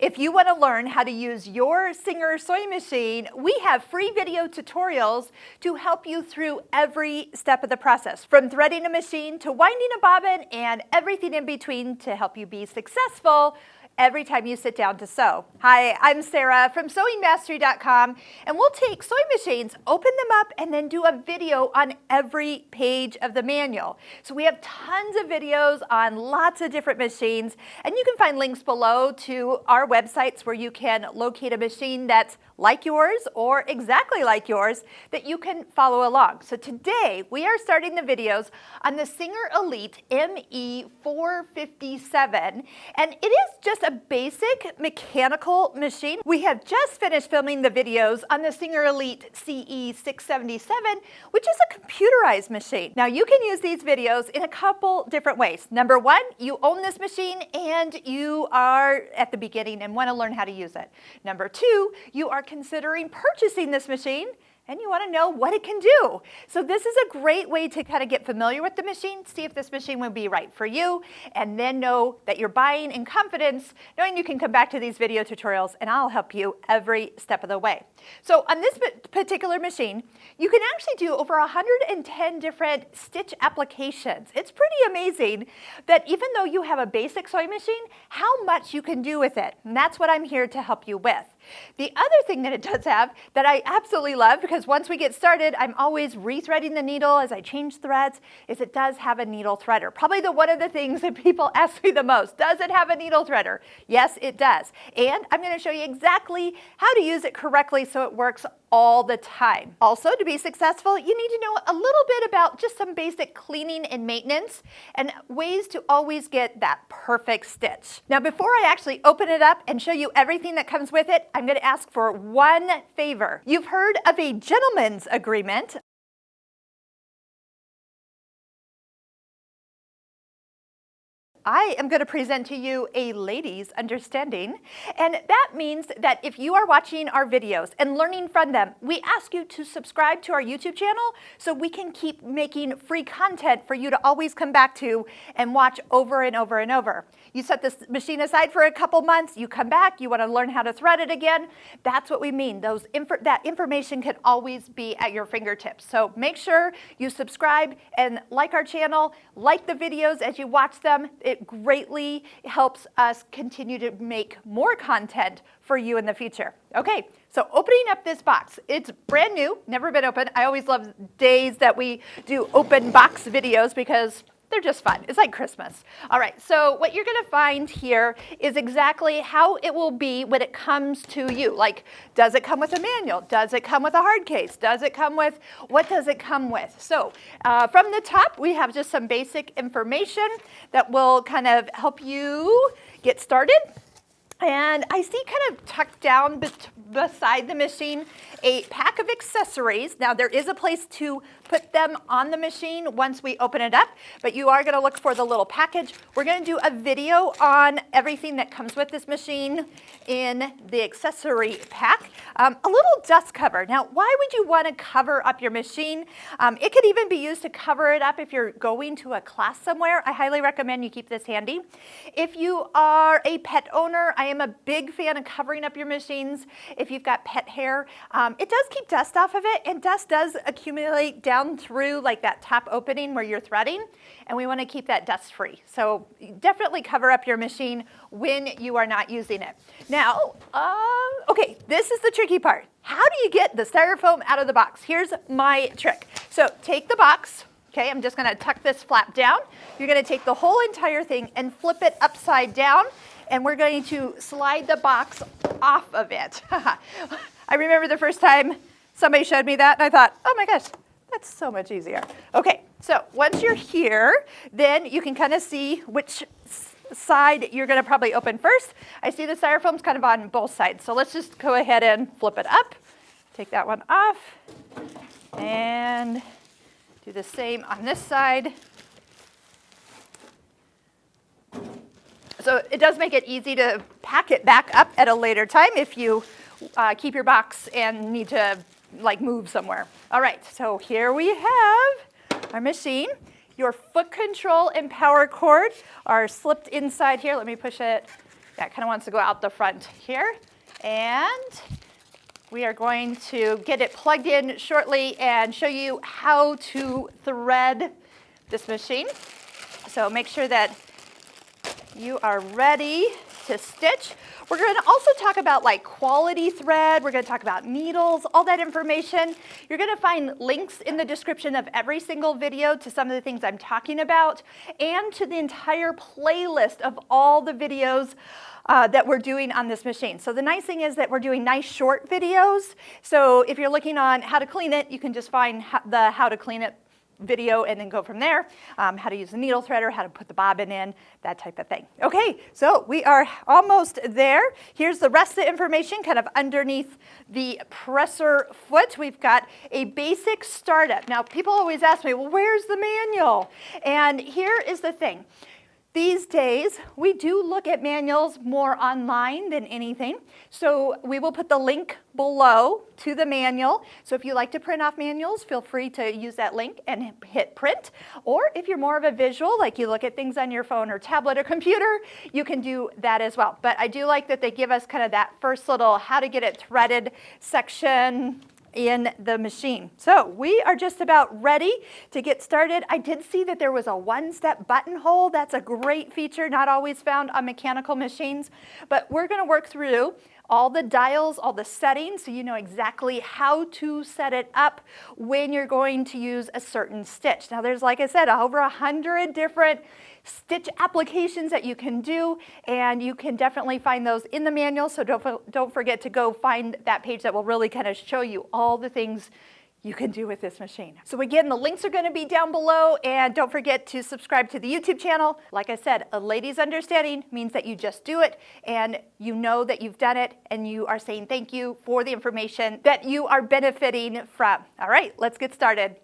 If you want to learn how to use your Singer sewing machine, we have free video tutorials to help you through every step of the process, from threading a machine to winding a bobbin and everything in between to help you be successful every time you sit down to sew. Hi, I'm Sarah from SewingMastery.com, and we'll take sewing machines, open them up, and then do a video on every page of the manual. So we have tons of videos on lots of different machines, and you can find links below to our websites where you can locate a machine that's like yours or exactly like yours that you can follow along. So today we are starting the videos on the Singer Elite ME457, and it is just a basic mechanical machine. We have just finished filming the videos on the Singer Elite CE677, which is a computerized machine. Now you can use these videos in a couple different ways. Number one, you own this machine and you are at the beginning and want to learn how to use it. Number two, you are considering purchasing this machine and you want to know what it can do. So this is a great way to kind of get familiar with the machine, see if this machine would be right for you, and then know that you're buying in confidence, knowing you can come back to these video tutorials and I'll help you every step of the way. So on this particular machine, you can actually do over 110 different stitch applications. It's pretty amazing that even though you have a basic sewing machine, how much you can do with it. And that's what I'm here to help you with. The other thing that it does have that I absolutely love, because once we get started, I'm always rethreading the needle as I change threads, is it does have a needle threader. Probably one of the things that people ask me the most. Does it have a needle threader? Yes, it does. And I'm going to show you exactly how to use it correctly so it works all the time. Also, to be successful, you need to know a little bit about just some basic cleaning and maintenance and ways to always get that perfect stitch. Now, before I actually open it up and show you everything that comes with it, I'm going to ask for one favor. You've heard of a gentleman's agreement. I am going to present to you a lady's understanding, and that means that if you are watching our videos and learning from them, we ask you to subscribe to our YouTube channel so we can keep making free content for you to always come back to and watch over and over and over. You set this machine aside for a couple months, you come back, you want to learn how to thread it again. That's what we mean. That information can always be at your fingertips. So make sure you subscribe and like our channel, like the videos as you watch them. It greatly helps us continue to make more content for you in the future. Okay, so opening up this box. It's brand new, never been opened. I always love days that we do open box videos because they're just fun. It's like Christmas. All right, so what you're going to find here is exactly how it will be when it comes to you. Like, does it come with a manual? Does it come with a hard case? Does it come with, what does it come with? So from the top, we have just some basic information that will kind of help you get started. And I see kind of tucked down beside the machine a pack of accessories. Now there is a place to put them on the machine once we open it up, but you are going to look for the little package. We're going to do a video on everything that comes with this machine in the accessory pack. A little dust cover. Now why would you want to cover up your machine? It could even be used to cover it up if you're going to a class somewhere. I highly recommend you keep this handy. If you are a pet owner, I am a big fan of covering up your machines if you've got pet hair. It does keep dust off of it, and dust does accumulate down through like that top opening where you're threading, and we want to keep that dust free. So definitely cover up your machine when you are not using it. Now, okay, this is the tricky part. How do you get the styrofoam out of the box? Here's my trick. So take the box. Okay, I'm just going to tuck this flap down. You're going to take the whole entire thing and flip it upside down, and we're going to slide the box off of it. I remember the first time somebody showed me that, and I thought, oh my gosh, that's so much easier. Okay, so once you're here, then you can kind of see which side you're going to probably open first. I see the styrofoam's kind of on both sides, so let's just go ahead and flip it up. Take that one off, and do the same on this side. So it does make it easy to pack it back up at a later time if you keep your box and need to like move somewhere. All right, so here we have our machine. Your foot control and power cord are slipped inside here. Let me push it That kind of wants to go out the front here. And we are going to get it plugged in shortly and show you how to thread this machine. So make sure that you are ready to stitch. We're going to also talk about like quality thread. We're going to talk about needles, all that information. You're going to find links in the description of every single video to some of the things I'm talking about and to the entire playlist of all the videos that we're doing on this machine. So the nice thing is that we're doing nice short videos. So if you're looking on how to clean it, you can just find the how to clean it video and then go from there. How to use the needle threader, how to put the bobbin in, that type of thing. Okay, so we are almost there. Here's the rest of the information kind of underneath the presser foot. We've got a basic startup. Now people always ask me, well, where's the manual? And here is the thing. These days, we do look at manuals more online than anything. So we will put the link below to the manual. So if you like to print off manuals, feel free to use that link and hit print. Or if you're more of a visual, like you look at things on your phone or tablet or computer, you can do that as well. But I do like that they give us kind of that first little how to get it threaded section in the machine. So we are just about ready to get started. I did see that there was a one-step buttonhole. That's a great feature, not always found on mechanical machines, but we're going to work through all the dials, all the settings, so you know exactly how to set it up when you're going to use a certain stitch. Now there's, like I said, over 100 different stitch applications that you can do, and you can definitely find those in the manual, so don't forget to go find that page that will really kind of show you all the things you can do with this machine. So again, the links are going to be down below, and don't forget to subscribe to the YouTube channel. Like I said, a lady's understanding means that you just do it, and you know that you've done it, and you are saying thank you for the information that you are benefiting from. All right, let's get started.